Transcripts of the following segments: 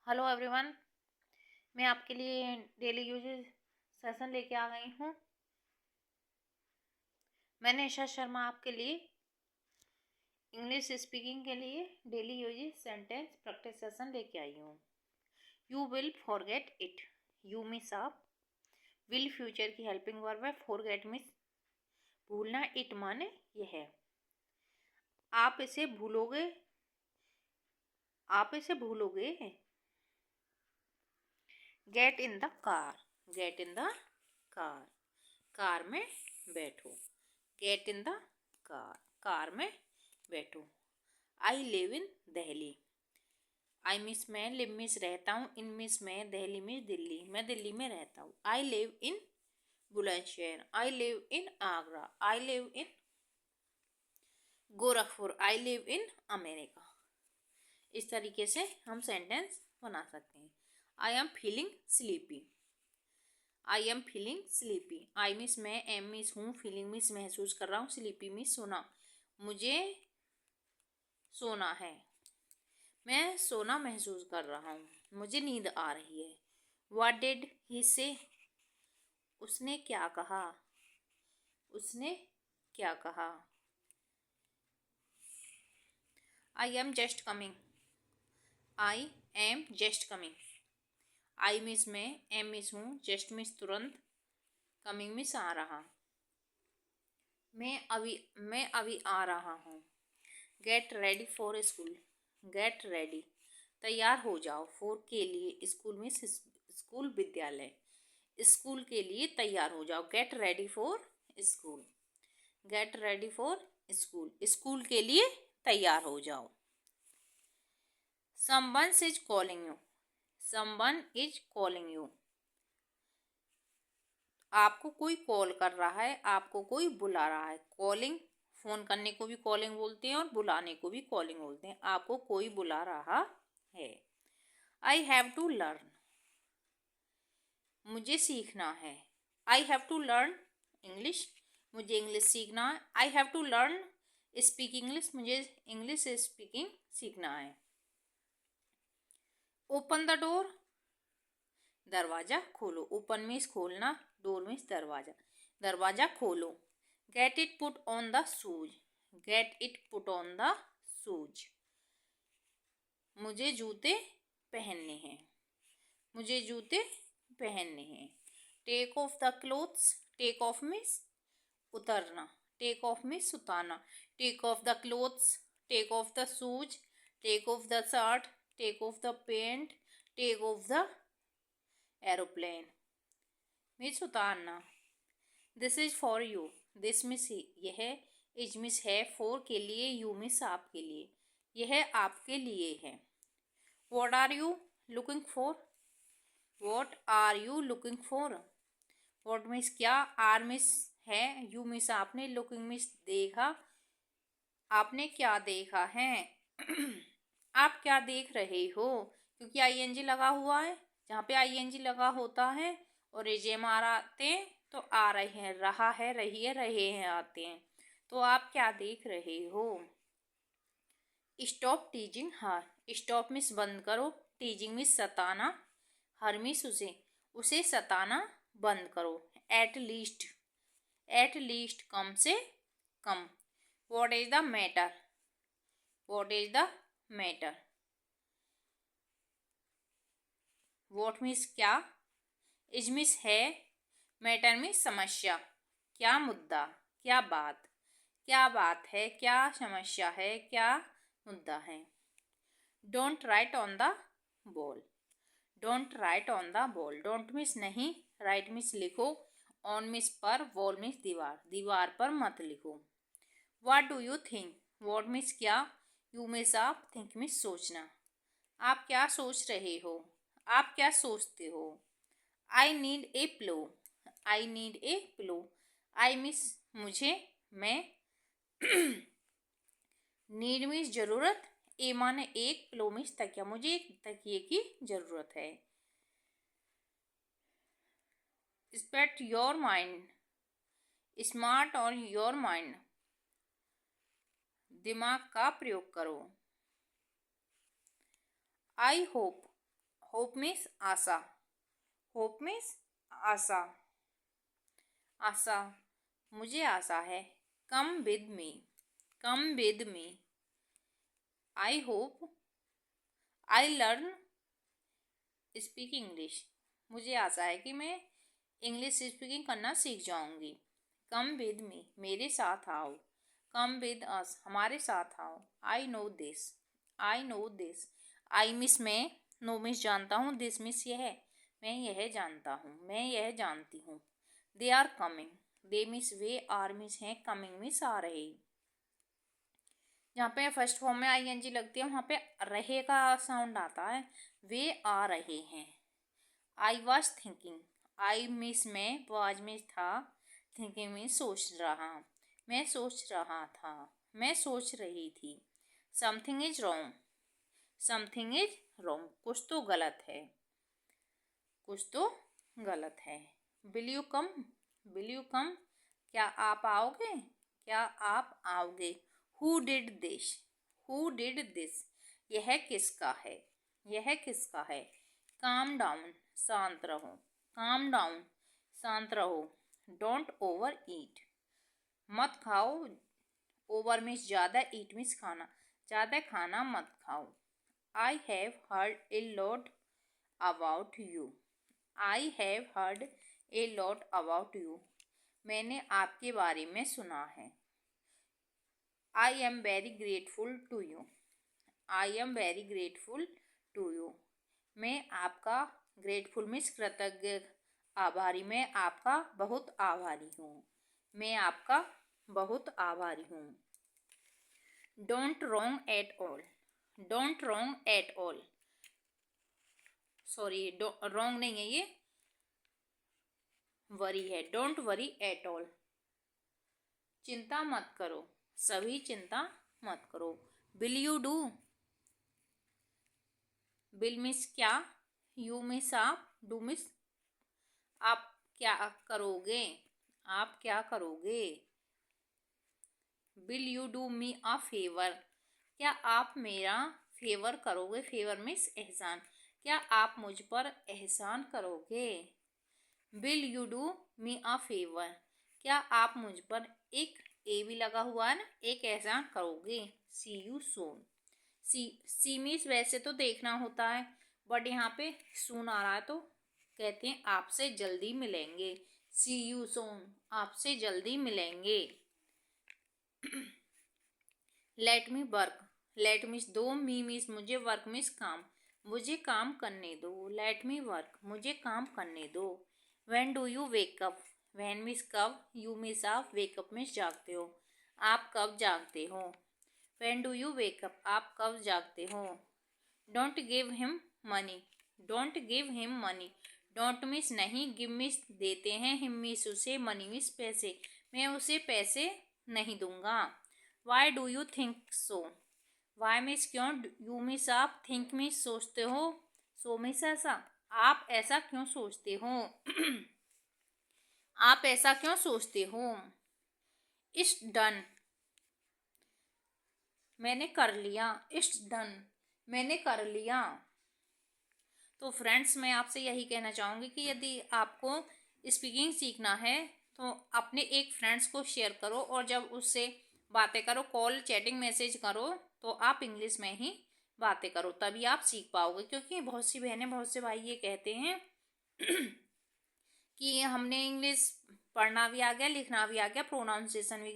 Hello everyone. मैं आपके लिए डेली यूज सेशन लेके आ गई हूँ। मैं निशा शर्मा आपके लिए इंग्लिश स्पीकिंग के लिए daily use sentence practice session लेके आई हूँ। You will forget it. You means आप। विल फ्यूचर की हेल्पिंग वर्ब है। फॉरगेट मिस भूलना। इट माने यह है। आप इसे भूलोगे। आप इसे भूलोगे। Get in the car. Get in the car. Car में बैठो। Get in the car. Car में बैठो। I live in Delhi. I means मैं, लिव मिस रहता हूँ, इन मिस मैं, दिल्ली मिस दिल्ली, मैं दिल्ली में रहता हूँ। आई live in Bulandshahr. I live in Agra. I live in Gorakhpur. I live in America. इस तरीके से हम सेंटेंस बना सकते हैं। I am feeling sleepy. I am feeling sleepy. I means मैं, एम मिस हूँ, फीलिंग मिस महसूस कर रहा हूँ, स्लीपी मिस सोना, मुझे सोना है, मैं सोना महसूस कर रहा हूँ, मुझे नींद आ रही है। व्हाट डिड ही से। उसने क्या कहा। उसने क्या कहा। I am just coming. I am just coming. I means मैं, एम मिस हूँ, जस्ट मिस तुरंत, कमिंग मिस आ रहा, मैं अभी आ रहा हूँ। Get ready for school. Get ready तैयार हो जाओ। फॉर के लिए, स्कूल में स्कूल विद्यालय, स्कूल के लिए तैयार हो जाओ। Get ready for school. Get ready for school, school के लिए तैयार हो जाओ। Someone is calling you. Someone is calling you. आपको कोई कॉल कर रहा है, आपको कोई बुला रहा है। कॉलिंग, फोन करने को भी कॉलिंग बोलते हैं और बुलाने को भी कॉलिंग बोलते हैं। आपको कोई बुला रहा है। I have to learn. मुझे सीखना है। I have to learn English. मुझे इंग्लिश सीखना है। I have to learn speak English. मुझे इंग्लिश स्पीकिंग सीखना है। Open the door. दरवाजा खोलो। ओपन मीन्स खोलना, डोर मीन्स दरवाजा। दरवाजा खोलो। Get it put on the shoes. Get it put on the shoes. मुझे जूते पहनने हैं। मुझे जूते पहनने हैं। Take off the clothes. Take off means उतरना। टेक ऑफ मीन्स उतारना। Take off the clothes. Take off the shoes. Take off the shirt. Take off the pant. Take off the aeroplane means उतारना। This is for you. This means यह। Is means है। For के लिए। You means आपके लिए। यह आपके लिए है। What are you looking for. What are you looking for. What means क्या। आर मीन्स है। यू मीन्स आपने। लुकिंग मीन्स देखा। आपने क्या देखा है। आप क्या देख रहे हो, क्योंकि आईएनजी लगा हुआ है। जहाँ पे आईएनजी लगा होता है और एजेएमआर आते हैं तो आ रहे हैं, रहा है, रही है, रहे हैं आते हैं। तो आप क्या देख रहे हो। स्टॉप टीजिंग हर। स्टॉप मिस बंद करो। टीजिंग मिस सताना। हर मिस उसे, उसे सताना बंद करो। At least. एट लीस्ट कम से कम। What is the matter. What is the matter. What means क्या। इज मीन्स है। मैटर मीन्स समस्या। क्या मुद्दा, क्या बात। क्या बात है, क्या समस्या है, क्या मुद्दा है। Don't write on the ball. Don't write on the ball. Don't means नहीं, राइट मीन्स लिखो, ऑन मीन्स पर, बॉल मीन्स दीवार, दीवार पर मत लिखो। What do you think. What means क्या, यू मीन्स आप, थिंक मीन्स सोचना। आप क्या सोच रहे हो, आप क्या सोचते हो। I need a pillow. I need a pillow. I means मुझे, मैं, नीड मीन्स जरूरत, ए माने एक, पिलो मीन्स तकिया, मुझे एक तकिए की जरूरत है। स्पेट योर माइंड। स्मार्ट और योर माइंड, दिमाग का प्रयोग करो। I hope. होप मीन्स आशा, होप मीन्स आशा, आशा, मुझे आशा है। Come with me, come with me. I hope I learn speak English, मुझे आशा है कि मैं इंग्लिश स्पीकिंग करना सीख जाऊंगी। कम विद मी, मेरे साथ आओ। कम विद अस, हमारे साथ आओ। I know this, I know this. I means मैं, नो मिस जानता हूँ, दिस मिस यह, मैं यह जानता हूँ, मैं यह जानती हूँ। They are coming, they miss way, are miss हैं, कमिंग मिस आ रहे। जहाँ पे फर्स्ट फॉर्म में आईएनजी लगती है वहाँ पे रहे का साउंड आता है। वे आ रहे हैं। I was thinking, I miss में, वाज मिस था, थिंकिंग में सोच रहा, मैं सोच रहा था, मैं सोच रही थी। Something is wrong, something is wrong, कुछ तो गलत है, कुछ तो गलत है। Will you come, will you come, क्या आप आओगे, क्या आप आओगे। Who did this, who did this, यह किसका है, यह किसका है। काम डाउन, शांत रहो, काम डाउन, शांत रहो। डोंट ओवर ईट, मत खाओ, ओवर मीन्स ज़्यादा, ईट मीन्स खाना, ज़्यादा खाना मत खाओ। I have heard a lot about you, I have heard a lot about you, मैंने आपके बारे में सुना है। I am very grateful to you, I am very grateful to you, मैं आपका, ग्रेटफुल मीन्स कृतज्ञ, आभारी, मैं आपका बहुत आभारी हूँ, मैं आपका बहुत आभारी हूँ। Don't wrong at all, don't wrong at all, sorry wrong नहीं है ये, वरी है। डोंट वरी एट ऑल, चिंता मत करो, सभी चिंता मत करो। Will you do, will miss क्या, यू मिस आप, डू मिस आप क्या करोगे, आप क्या करोगे। Will you do me a favour, क्या आप मेरा फेवर करोगे, फेवर मिस एहसान, क्या आप मुझ पर एहसान करोगे। Will you do me a favour, क्या आप मुझ पर, एक ए भी लगा हुआ है ना, एक एहसान करोगे। सी यू सून, सी मीन्स वैसे तो देखना होता है, बट यहाँ पे सून आ रहा है तो कहते हैं आपसे जल्दी मिलेंगे। सी यू सून, आपसे जल्दी मिलेंगे। Let me work, let means दो, मी मीन्स मुझे, वर्क मीन्स काम, मुझे काम करने दो। लेट मी वर्क, मुझे काम करने दो। When do you wake up, when means कब, यू मीन्स आप, वेकअप मीन्स जागते हो, आप कब जागते हो। When do you wake up, आप कब जागते हो। Don't give him money, don't give him money, don't means नहीं, गिव मीन्स देते हैं, हिम मीन्स उसे, मनी मीन्स पैसे, मैं उसे पैसे नहीं दूंगा। Why do you think so, why means क्यों, यू मीन्स आप, थिंक मीन्स सोचते हो, सो मीन्स ऐसा, आप ऐसा क्यों सोचते हो। आप ऐसा क्यों सोचते हो। इट्स डन, मैंने कर लिया, इट्स डन, मैंने कर लिया। तो फ्रेंड्स मैं आपसे यही कहना चाहूँगी कि यदि आपको स्पीकिंग सीखना है तो अपने एक फ्रेंड्स को शेयर करो, और जब उससे बातें करो, कॉल चैटिंग मैसेज करो, तो आप इंग्लिश में ही बातें करो, तभी आप सीख पाओगे। क्योंकि बहुत सी बहनें, बहुत से भाई ये कहते हैं कि हमने इंग्लिश पढ़ना भी आ गया, लिखना भी आ गया, प्रोनाउंसिएशन भी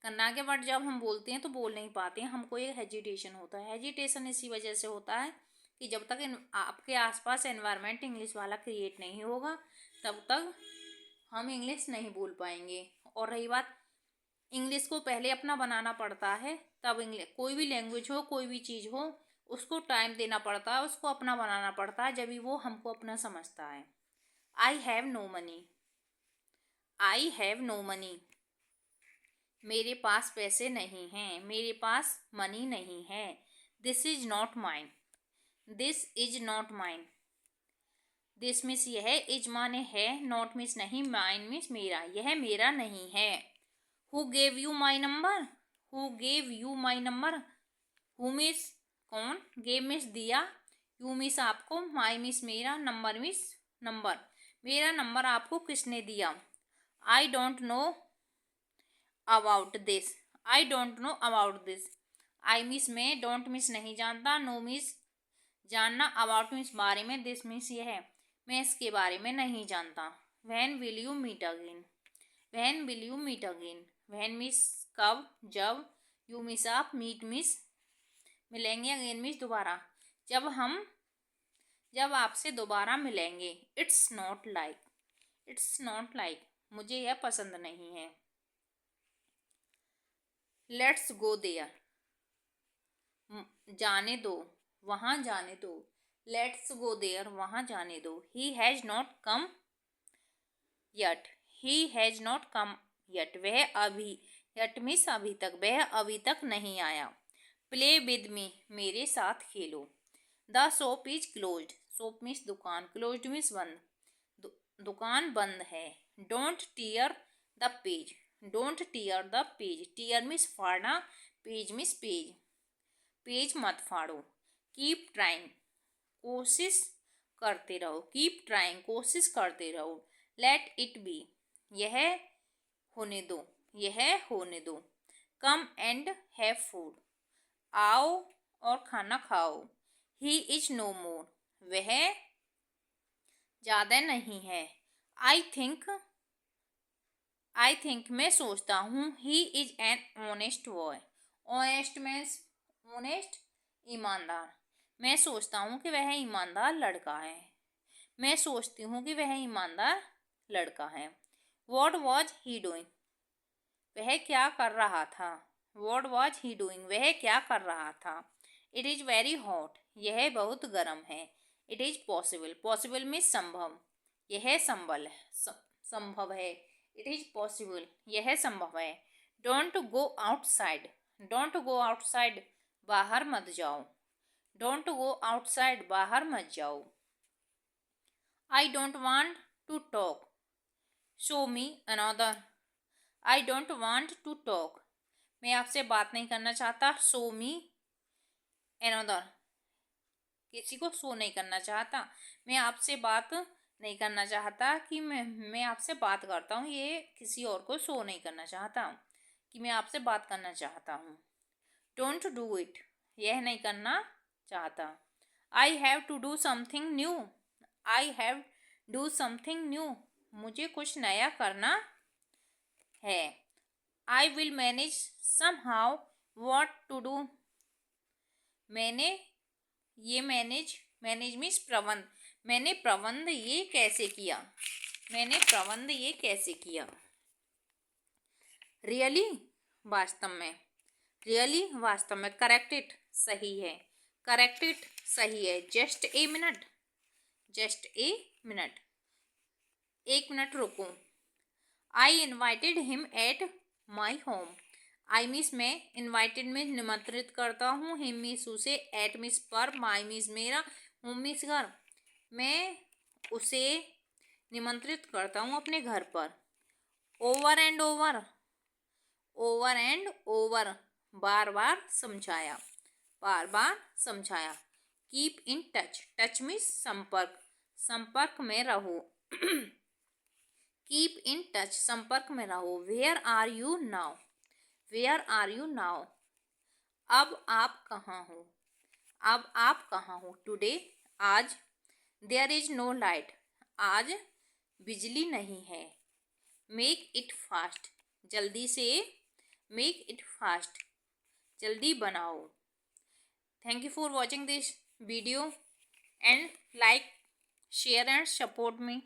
करना आ गया, बट जब हम बोलते हैं तो बोल नहीं पाते हैं, हमको एक हेजिटेशन होता है। हेजिटेशन इसी वजह से होता है कि जब तक आपके आसपास एनवायरनमेंट इंग्लिश वाला क्रिएट नहीं होगा तब तक हम इंग्लिश नहीं बोल पाएंगे। और रही बात, इंग्लिश को पहले अपना बनाना पड़ता है, तब इंग्लिश, कोई भी लैंग्वेज हो, कोई भी चीज़ हो, उसको टाइम देना पड़ता है, उसको अपना बनाना पड़ता है, जब भी वो हमको अपना समझता है। I have no money, I have no money, मेरे पास पैसे नहीं हैं, मेरे पास मनी नहीं है। This is not mine, this is not mine, this means यह, इज माने है, नॉट मीन्स नहीं, माइन मीन्स मेरा, यह मेरा नहीं है। Who gave you my number, who gave you my number, who means कौन, गेव मीन्स दिया, यू मिस आपको, माई मिस मेरा, नंबर मिस नंबर, मेरा नंबर आपको किसने दिया। I don't know about this, I don't know about this, I miss में, don't miss नहीं जानता, नो मिस जानना, अबाउट मिस बारे में, दिस मिस यह है, मैं इसके बारे में नहीं जानता। When will you meet again, when will you meet again, when means कब, जब, यू मिस आप, मीट मिस मिलेंगे, अगेन मिस दोबारा, जब आपसे दोबारा मिलेंगे। It's not like, it's not like, मुझे यह पसंद नहीं है। लेट्स गो देयर, जाने दो, वहाँ जाने दो, लेट्स गो देयर, वहाँ जाने दो। He has not come yet, he has not come yet, वह अभी, यट मिस अभी तक, वह अभी तक नहीं आया। प्ले विद मी, मेरे साथ खेलो। The shop is closed, shop means दुकान, क्लोज्ड मिस बंद, दुकान बंद है। Don't tear the page, don't tear the page, tear means फाड़ना, पेज मिस पेज, पेज मत फाड़ो। कीप ट्राइंग, कोशिश करते रहो, कीप ट्राइंग, कोशिश करते रहो। लेट इट बी, यह होने दो, यह होने दो। कम एंड हैव फूड, आओ और खाना खाओ। ही इज नो मोर, वह ज़्यादा नहीं है। आई थिंक मैं सोचता हूँ। He is an honest boy, honest means honest ईमानदार, मैं सोचता हूँ कि वह ईमानदार लड़का है, मैं सोचती हूँ कि वह ईमानदार लड़का है। वॉट वॉज ही डूइंग, वह क्या कर रहा था। वॉट वॉज ही डूइंग, वह क्या कर रहा था। इट इज़ वेरी हॉट, यह बहुत गर्म है। इट इज़ पॉसिबल, पॉसिबल में संभव, यह संभव है। इट इज़ पॉसिबल, यह संभव है। Don't go outside, don't go outside, बाहर मत जाओ, डोंट गो आउटसाइड, बाहर मत जाओ। I don't want to talk, show me another, I don't want to talk, मैं आपसे बात नहीं करना चाहता। शो मी अनदर, किसी को शो नहीं करना चाहता, मैं आपसे बात नहीं करना चाहता कि मैं आपसे बात करता हूँ, ये किसी और को शो नहीं करना चाहता कि मैं आपसे बात करना चाहता हूँ। डोंट डू इट, यह नहीं करना चाहता। I have to do something new, I have do something new, मुझे कुछ नया करना है। I will manage somehow what to do, मैंने ये मैनेज मीन्स प्रबंध, मैंने प्रबंध ये कैसे किया, मैंने प्रबंध ये कैसे किया। रियली, वास्तव में, रियली वास्तव में। करेक्ट इट, सही है, करेक्ट इट सही है। Just a minute, just a minute, एक मिनट रुको। I invited him at my home, I means मैं, इन्वाइटेड में निमंत्रित करता हूँ, हिम मिस उसे, एट मिस पर, माई मिस मेरा, होम मिस घर, मैं उसे निमंत्रित करता हूँ अपने घर पर। Over and over, over and over, बार बार समझाया, बार बार समझाया। Keep in touch, touch means संपर्क, संपर्क में रहो। कीप इन टच, संपर्क में रहो। Where are you now, where are you now, अब आप कहाँ हो, अब आप कहाँ हो। टुडे, आज। देयर इज नो लाइट, आज बिजली नहीं है। मेक इट फास्ट, जल्दी से, मेक इट फास्ट, जल्दी बनाओ। Thank you for watching this video and like, share and support me.